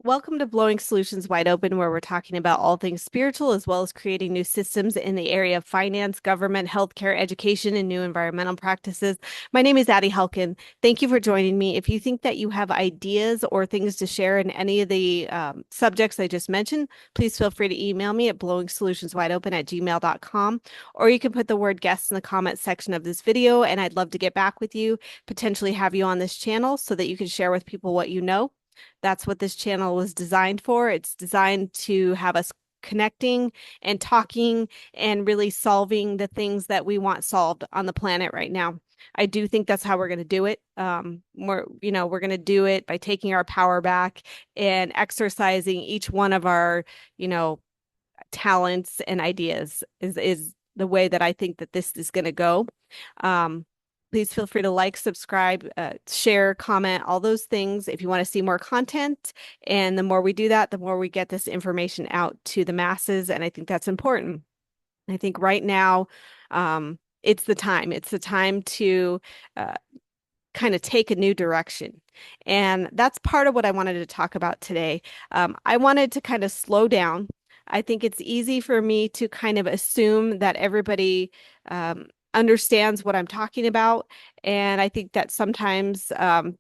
Welcome to Blowing Solutions Wide Open, where we're talking about all things spiritual as well as creating new systems in the area of finance, government, healthcare, education, and new environmental practices. My name is Addie Helkin. Thank you for joining me. If you think that you have ideas or things to share in any of the subjects I just mentioned, please feel free to email me at blowingsolutionswideopen@gmail.com, or you can put the word guest in the comment section of this video, and I'd love to get back with you, potentially have you on this channel so that you can share with people what you know. That's what this channel was designed for. It's designed to have us connecting and talking and really solving the things that we want solved on the planet right now. I do think that's how we're going to do it. We're going to do it by taking our power back and exercising each one of our, you know, talents and ideas is the way that I think that this is going to go. Um, Please feel free to like, subscribe, share, comment, all those things if you want to see more content. And the more we do that, the more we get this information out to the masses. And I think that's important. I think right now, it's the time. It's the time to kind of take a new direction. And that's part of what I wanted to talk about today. I wanted to kind of slow down. I think it's easy for me to kind of assume that everybody understands what I'm talking about. And I think that sometimes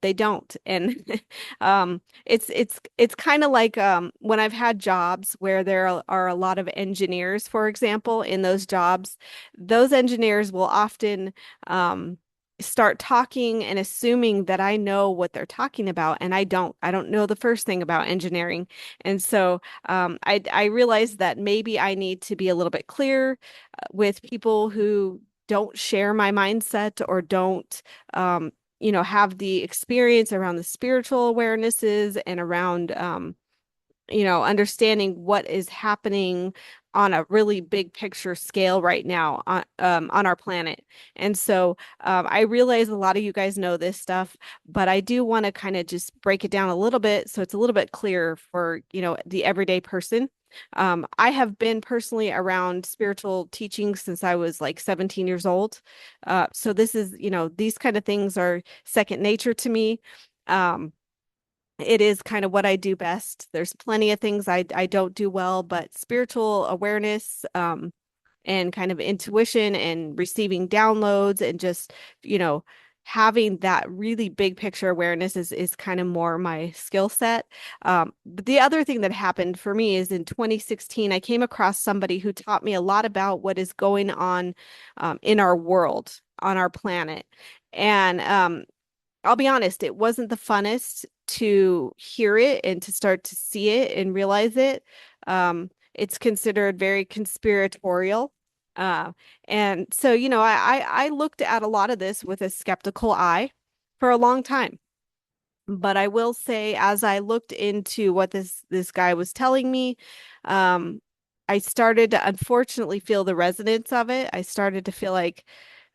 they don't. And it's kind of like when I've had jobs where there are a lot of engineers, for example, in those jobs, those engineers will often start talking and assuming that I know what they're talking about, and I don't. I don't know the first thing about engineering, and so I realized that maybe I need to be a little bit clear with people who don't share my mindset or don't have the experience around the spiritual awarenesses and around understanding what is happening on a really big picture scale right now on our planet. And so I realize a lot of you guys know this stuff, but I do want to kind of just break it down a little bit so it's a little bit clearer for, the everyday person. I have been personally around spiritual teaching since I was like 17 years old. So this is, these kind of things are second nature to me. Um, it is kind of what I do best. There's plenty of things I don't do well, but spiritual awareness, and kind of intuition and receiving downloads and just, you know, having that really big picture awareness is kind of more my skill set. But the other thing that happened for me is in 2016, I came across somebody who taught me a lot about what is going on in our world, on our planet. And I'll be honest, it wasn't the funnest to hear it and to start to see it and realize it. It's considered very conspiratorial. Uh, and so, I looked at a lot of this with a skeptical eye for a long time. But I will say, as I looked into what this guy was telling me, um, I started to unfortunately feel the resonance of it. I started to feel like,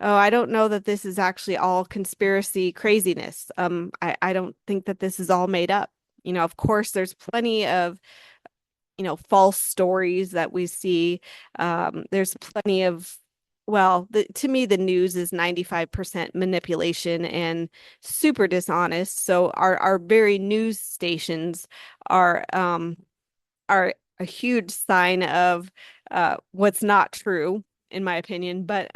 oh, I don't know that this is actually all conspiracy craziness. I don't think that this is all made up. Of course, there's plenty of false stories that we see. There's plenty of, well, to me, the news is 95% manipulation and super dishonest. So our very news stations are a huge sign of what's not true, in my opinion. But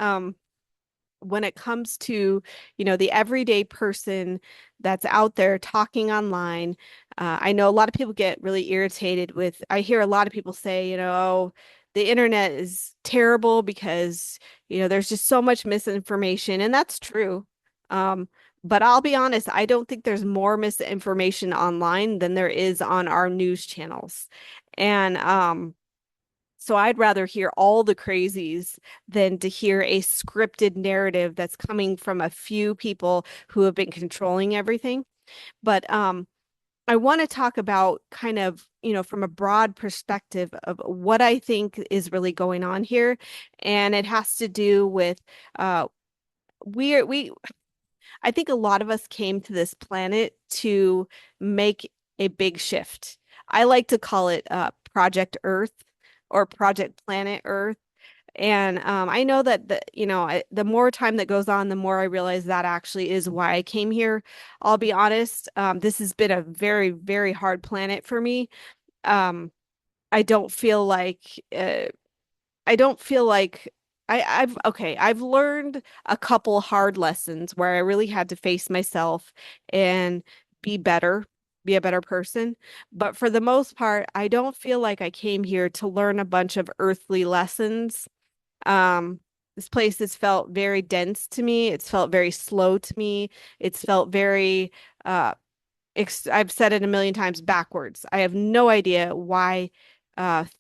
when it comes to, the everyday person that's out there talking online, I know a lot of people get really irritated with, I hear a lot of people say, oh, the internet is terrible because, there's just so much misinformation, and that's true. Um, but I'll be honest, I don't think there's more misinformation online than there is on our news channels. And so I'd rather hear all the crazies than to hear a scripted narrative that's coming from a few people who have been controlling everything. But I want to talk about kind of, from a broad perspective of what I think is really going on here. And it has to do with we I think a lot of us came to this planet to make a big shift. I like to call it Project Earth or Project Planet Earth. And I know that the more time that goes on, the more I realize that actually is why I came here. I'll be honest, this has been a very, very hard planet for me. Um, I don't feel like I don't feel like I've learned a couple hard lessons where I really had to face myself and be better, be a better person. But for the most part, I don't feel like I came here to learn a bunch of earthly lessons. um, this place has felt very dense to me. It's felt very slow to me. It's felt very, uh, ex I've said it a million times, backwards. I have no idea why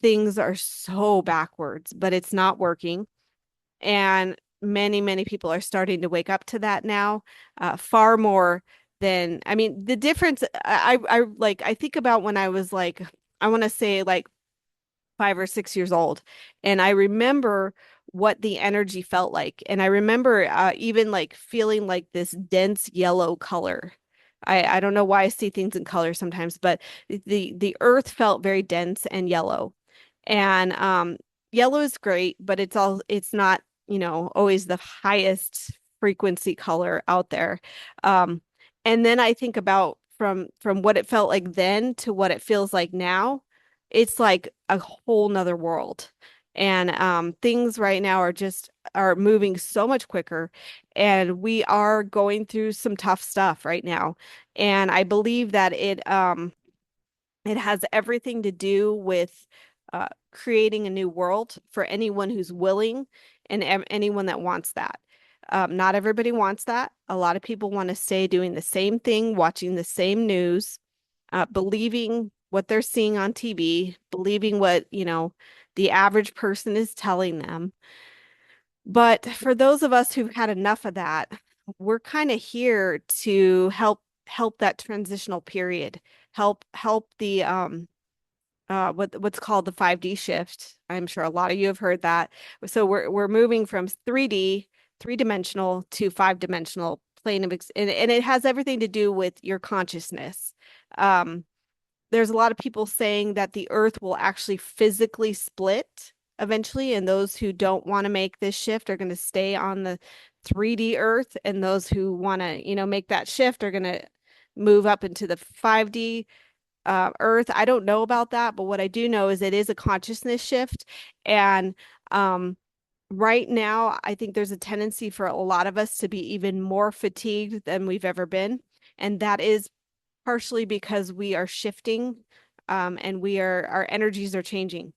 things are so backwards, but it's not working. And many, many people are starting to wake up to that now, far more than, I mean, the difference, I think about when I was like, I want to say like 5 or 6 years old. And I remember what the energy felt like. And I remember even like feeling like this dense yellow color. I don't know why I see things in color sometimes, but the earth felt very dense and yellow. And yellow is great, but it's not, always the highest frequency color out there. Um, and then I think about from what it felt like then to what it feels like now, it's like a whole nother world. And things right now are moving so much quicker, and we are going through some tough stuff right now. And I believe that it has everything to do with creating a new world for anyone who's willing and anyone that wants that. Not everybody wants that. A lot of people want to stay doing the same thing, watching the same news, believing what they're seeing on TV, believing what, the average person is telling them. But for those of us who've had enough of that, we're kind of here to help that transitional period, help the what's called the 5D shift. I'm sure a lot of you have heard that. So we're moving from 3D, three-dimensional to five-dimensional plane of and it has everything to do with your consciousness. Um, there's a lot of people saying that the earth will actually physically split eventually, and those who don't want to make this shift are going to stay on the 3D earth, and those who want to, make that shift are going to move up into the 5D earth. I don't know about that, but what I do know is it is a consciousness shift. And um, right now, I think there's a tendency for a lot of us to be even more fatigued than we've ever been. And that is partially because we are shifting, and our energies are changing.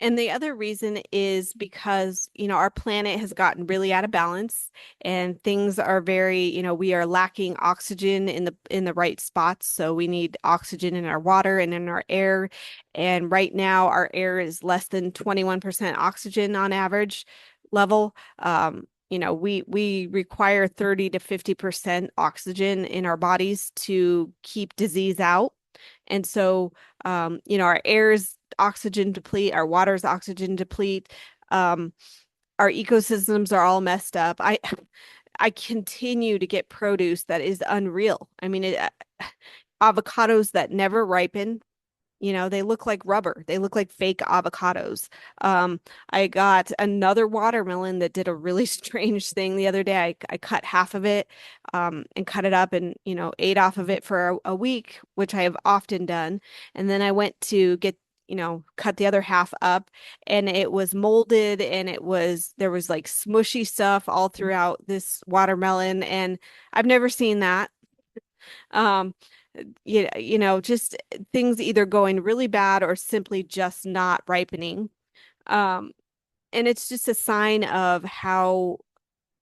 And the other reason is because, our planet has gotten really out of balance, and things are very, we are lacking oxygen in the right spots. So we need oxygen in our water and in our air. And right now our air is less than 21% oxygen on average level. We require 30 to 50% oxygen in our bodies to keep disease out. And so, our air is oxygen deplete, our water's oxygen deplete, um, our ecosystems are all messed up. I continue to get produce that is unreal. I mean, avocados that never ripen. They look like rubber. They look like fake avocados. Um, I got another watermelon that did a really strange thing the other day. I cut half of it, and cut it up and, ate off of it for a week, which I have often done. And then I went to get, cut the other half up, and it was molded, and there was like smushy stuff all throughout this watermelon. And I've never seen that. Um, just things either going really bad or simply just not ripening. Um, and it's just a sign of how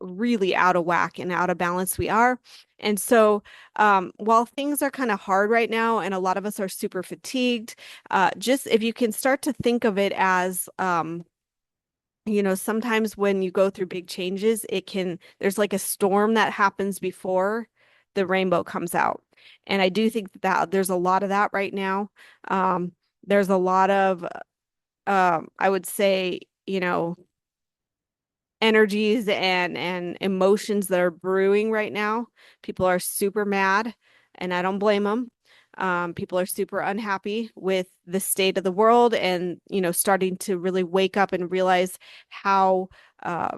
really out of whack and out of balance we are. And so, while things are kind of hard right now, and a lot of us are super fatigued, just if you can start to think of it as, sometimes when you go through big changes, there's like a storm that happens before the rainbow comes out. And I do think that there's a lot of that right now. Um, there's a lot of, I would say, energies and emotions that are brewing right now. People are super mad, and I don't blame them. People are super unhappy with the state of the world and, starting to really wake up and realize how uh,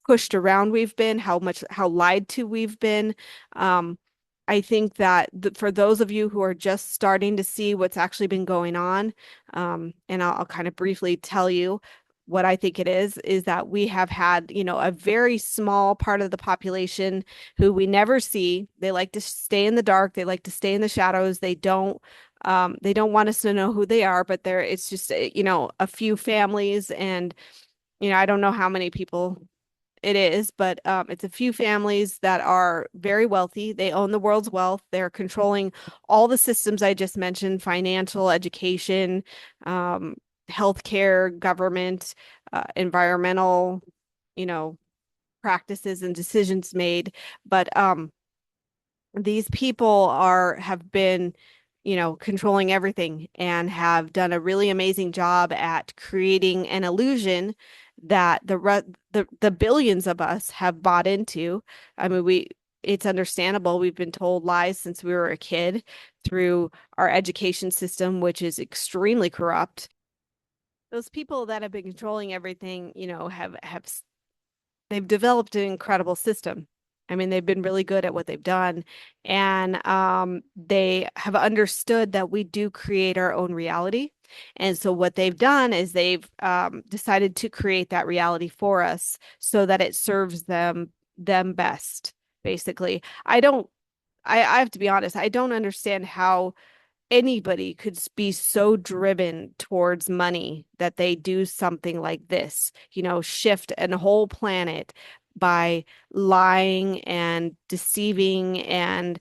pushed around we've been, how lied to we've been. Um, I think that for those of you who are just starting to see what's actually been going on, and I'll kind of briefly tell you what I think it is that we have had, a very small part of the population who we never see. They like to stay in the dark. They like to stay in the shadows. They don't want us to know who they are, but it's just, a few families and, I don't know how many people it is, but it's a few families that are very wealthy. They own the world's wealth. They're controlling all the systems I just mentioned, financial, education, um, healthcare, government, environmental, you know, practices and decisions made. But these people have been, controlling everything and have done a really amazing job at creating an illusion that the billions of us have bought into. I mean, it's understandable. We've been told lies since we were a kid through our education system, which is extremely corrupt. Those people that have been controlling everything, they've developed an incredible system. I mean, they've been really good at what they've done. And they have understood that we do create our own reality. And so what they've done is they've decided to create that reality for us so that it serves them best, basically. I have to be honest, I don't understand how anybody could be so driven towards money that they do something like this, shift a whole planet by lying and deceiving and,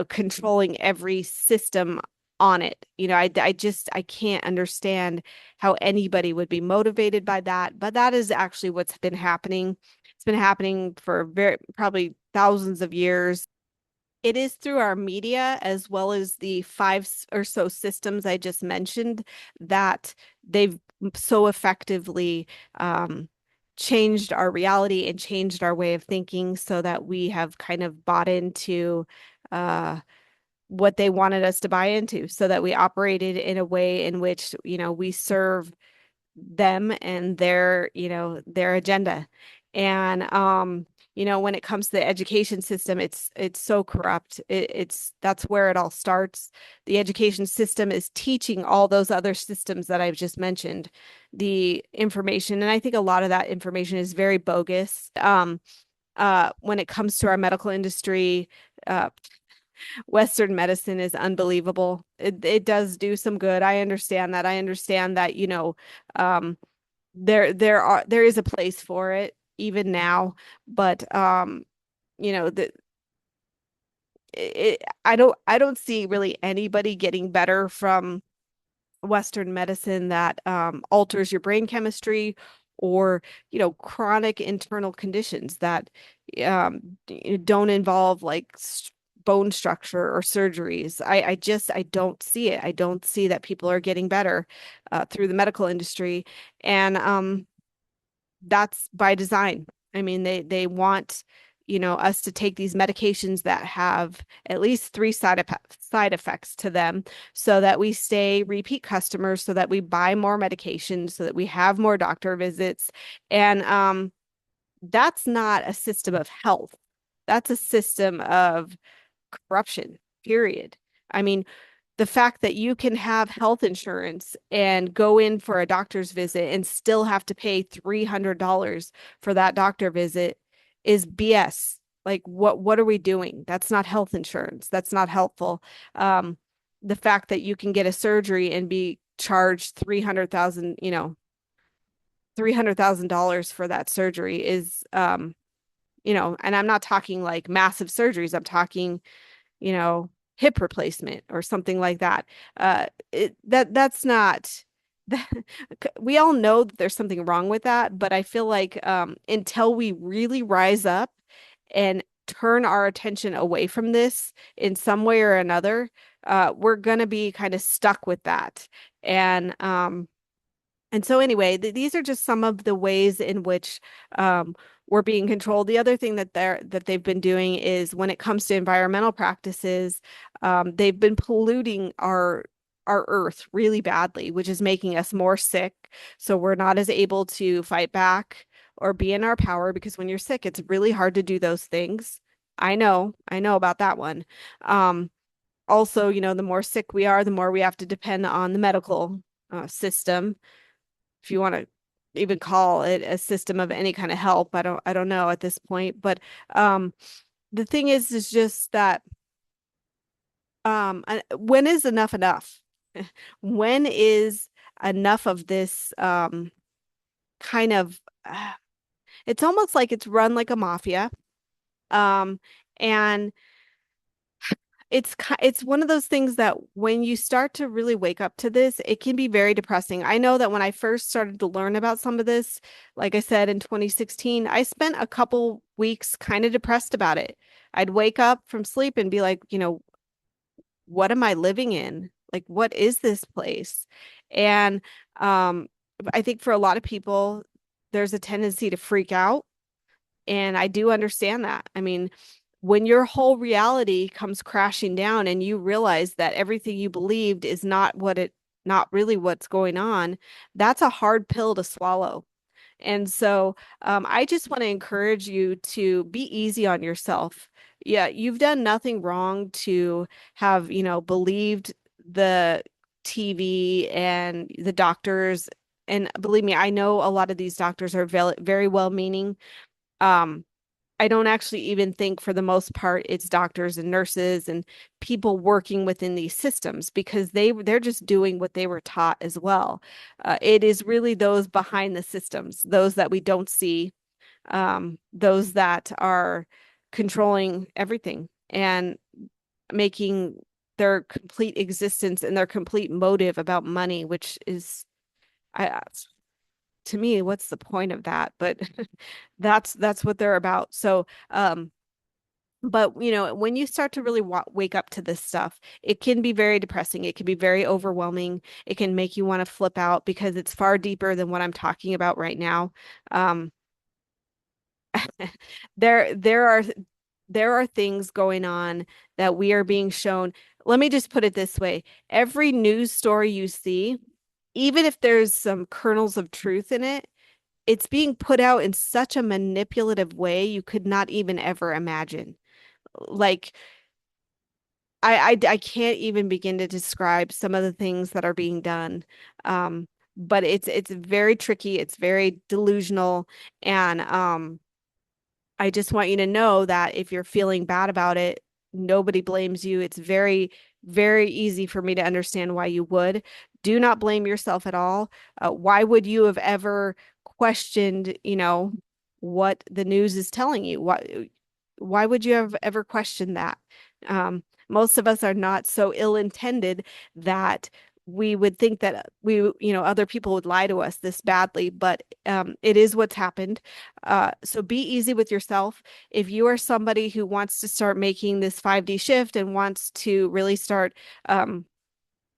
controlling every system on it. I can't understand how anybody would be motivated by that. But that is actually what's been happening. It's been happening for probably thousands of years. It is through our media as well as the or so systems I just mentioned that they've so effectively um, changed our reality and changed our way of thinking so that we have kind of bought into uh, what they wanted us to buy into, so that we operated in a way in which, we serve them and their agenda. And when it comes to the education system, it's so corrupt. That's where it all starts. The education system is teaching all those other systems that I've just mentioned the information, and I think a lot of that information is very bogus. When it comes to our medical industry, uh, Western medicine is unbelievable. It does do some good. I understand that. I understand that, um, there is a place for it even now, but the I don't see really anybody getting better from Western medicine that alters your brain chemistry or, chronic internal conditions that don't involve like bone structure or surgeries. I don't see it. I don't see that people are getting better through the medical industry. And that's by design. I mean, they want, us to take these medications that have at least three side effects to them so that we stay repeat customers, so that we buy more medications, so that we have more doctor visits. And that's not a system of health. That's a system of corruption, period. I mean, the fact that you can have health insurance and go in for a doctor's visit and still have to pay $300 for that doctor visit is BS. Like what are we doing? That's not health insurance. That's not helpful. Um, the fact that you can get a surgery and be charged 300,000, $300,000 for that surgery is and I'm not talking like massive surgeries. I'm talking, you know, hip replacement or something like that. That's not that, we all know that there's something wrong with that, but I feel like until we really rise up and turn our attention away from this in some way or another, we're gonna be kind of stuck with that. And And so anyway, these are just some of the ways in which we're being controlled. The other thing that they've been doing is when it comes to environmental practices, they've been polluting our earth really badly, which is making us more sick. So we're not as able to fight back or be in our power because when you're sick, it's really hard to do those things. I know about that one. Um, Also, the more sick we are, the more we have to depend on the medical system, if you want to even call it a system of any kind of help. I don't know at this point, but um the thing is just that when is enough enough? When is enough of this kind of it's almost like it's run like a mafia. Um and it's one of those things that when you start to really wake up to this, it can be very depressing. I know that when I first started to learn about some of this, like I said in 2016, I spent a couple weeks kind of depressed about it. I'd wake up from sleep and be like, what am I living in? Like, what is this place? And um, I think for a lot of people, there's a tendency to freak out, and I do understand that. I mean, when your whole reality comes crashing down and you realize that everything you believed is not really what's going on, that's a hard pill to swallow. And so I just want to encourage you to be easy on yourself. Yeah, you've done nothing wrong to have, believed the TV and the doctors. And believe me, I know a lot of these doctors are very well-meaning. Um, I don't actually even think for the most part it's doctors and nurses and people working within these systems because they're just doing what they were taught as well. It is really those behind the systems, those that we don't see, those that are controlling everything and making their complete existence and their complete motive about money, which is I to me, what's the point of that? But that's what they're about. So, but when you start to really wake up to this stuff, it can be very depressing. It can be very overwhelming. It can make you want to flip out because it's far deeper than what I'm talking about right now. Um, there there are there are things going on that we are being shown. Let me just put it this way. Every news story you see, even if there's some kernels of truth in it, it's being put out in such a manipulative way you could not even ever imagine. Like I can't even begin to describe some of the things that are being done. But it's very tricky, it's very delusional, and I just want you to know that if you're feeling bad about it, nobody blames you. It's very, very easy for me to understand why you would. Do not blame yourself at all. Why would you have ever questioned, what the news is telling you? Why would you have ever questioned that? Most of us are not so ill-intended that we would think that other people would lie to us this badly, but it is what's happened. So be easy with yourself. If you are somebody who wants to start making this 5D shift and wants to really start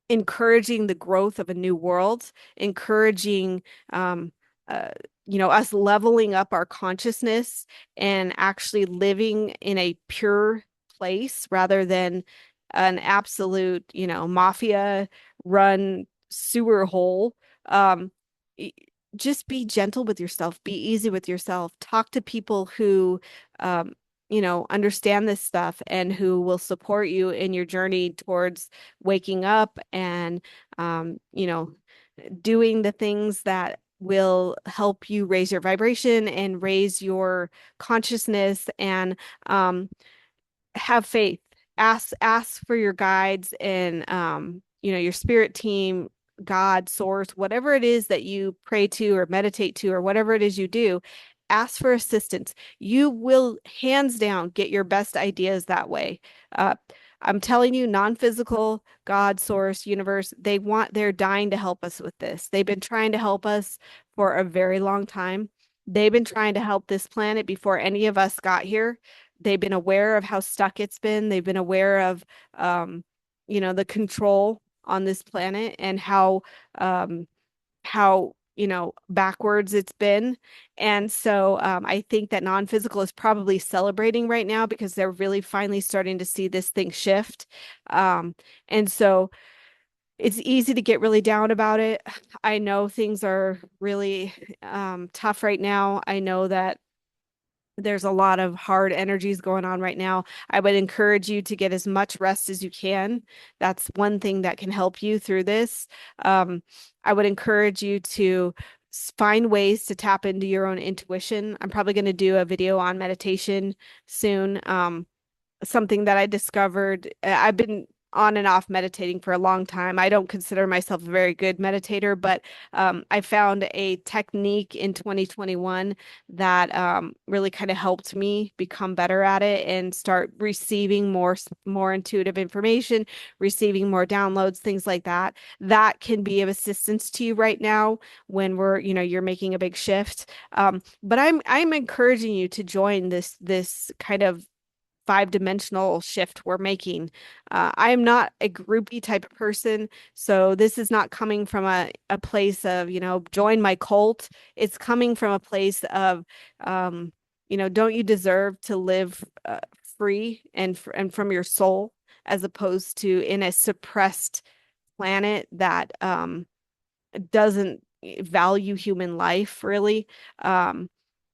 encouraging the growth of a new world, encouraging um, uh, us leveling up our consciousness and actually living in a pure place rather than an absolute, mafia run sewer hole. Um, y- just be gentle with yourself, be easy with yourself, talk to people who understand this stuff and who will support you in your journey towards waking up and doing the things that will help you raise your vibration and raise your consciousness and um, have faith. Ask for your guides and your spirit team, God, source, whatever it is that you pray to or meditate to or whatever it is you do, ask for assistance. You will hands down get your best ideas that way. Uh, I'm telling you, non-physical, God, source, universe, they're dying to help us with this. They've been trying to help us for a very long time. They've been trying to help this planet before any of us got here. They've been aware of how stuck it's been. They've been aware of, um, the control on this planet and um, how backwards it's been. And so I think that non-physical is probably celebrating right now because they're really finally starting to see this thing shift. Um, and so it's easy to get really down about it. I know things are really tough right now. I know that there's a lot of hard energies going on right now. I would encourage you to get as much rest as you can. That's one thing that can help you through this. Um, I would encourage you to find ways to tap into your own intuition. I'm probably going to do a video on meditation soon. Something that I discovered. I've been on and off meditating for a long time. I don't consider myself a very good meditator, but I found a technique in 2021 that really kind of helped me become better at it and start receiving more intuitive information, receiving more downloads, things like that. That can be of assistance to you right now when you're making a big shift. But I'm encouraging you to join this kind of five-dimensional shift we're making. I am not a groupie type of person, so this is not coming from a place of, join my cult. It's coming from a place of, don't you deserve to live free and from your soul as opposed to in a suppressed planet that doesn't value human life really. Um,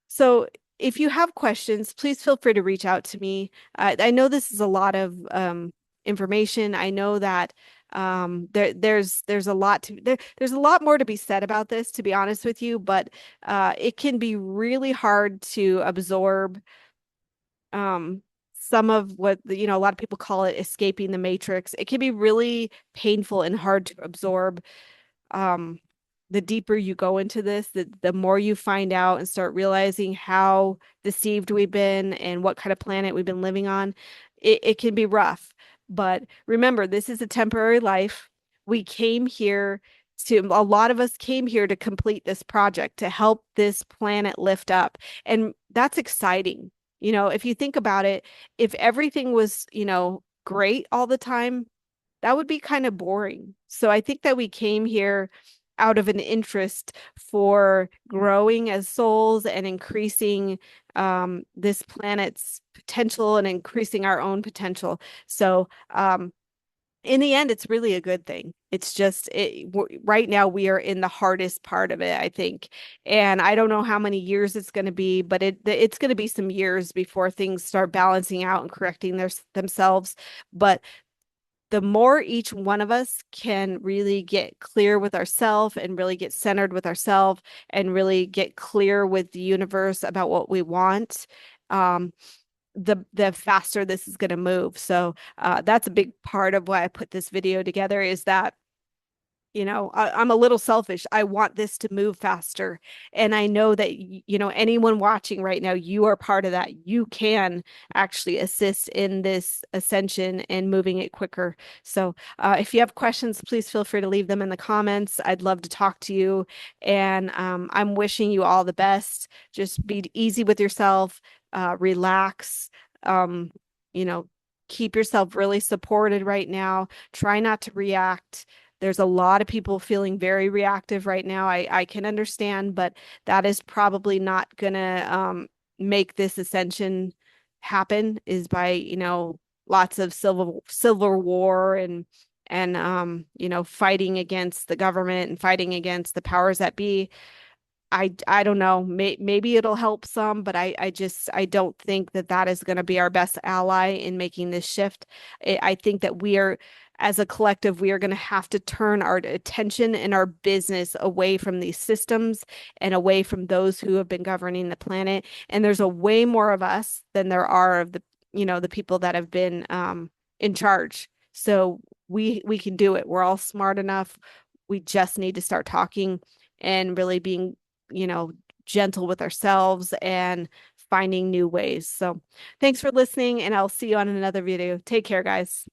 so if you have questions, please feel free to reach out to me. I know this is a lot of information. I know that there's a lot there's a lot more to be said about this, to be honest with you, but it can be really hard to absorb um, some of what a lot of people call it escaping the matrix. It can be really painful and hard to absorb um, the deeper you go into this, the more you find out and start realizing how deceived we've been and what kind of planet we've been living on, it can be rough. But remember, this is a temporary life. We came here a lot of us came here to complete this project, to help this planet lift up. And that's exciting. If you think about it, if everything was, great all the time, that would be kind of boring. So I think that we came here out of an interest for growing as souls and increasing this planet's potential and increasing our own potential. So in the end, it's really a good thing. It's just right now we are in the hardest part of it, I think. And I don't know how many years it's going to be, but it's going to be some years before things start balancing out and correcting themselves. But the more each one of us can really get clear with ourselves and really get centered with ourselves and really get clear with the universe about what we want, um, the faster this is going to move. So that's a big part of why I put this video together is that I'm a little selfish. I want this to move faster. And I know that, anyone watching right now, you are part of that. You can actually assist in this ascension and moving it quicker. So if you have questions, please feel free to leave them in the comments. I'd love to talk to you. And I'm wishing you all the best. Just be easy with yourself, relax, um, you know, keep yourself really supported right now. Try not to react. There's a lot of people feeling very reactive right now. I can understand, but that is probably not gonna make this ascension happen is by, lots of civil war and fighting against the government and fighting against the powers that be. I don't know. Maybe it'll help some, but I don't think that that is going to be our best ally in making this shift. I think that as a collective, we are going to have to turn our attention and our business away from these systems and away from those who have been governing the planet. And there's a way more of us than there are of the people that have been in charge. So we can do it. We're all smart enough. We just need to start talking and really being you know, gentle with ourselves and finding new ways. So thanks for listening, and I'll see you on another video. Take care, guys.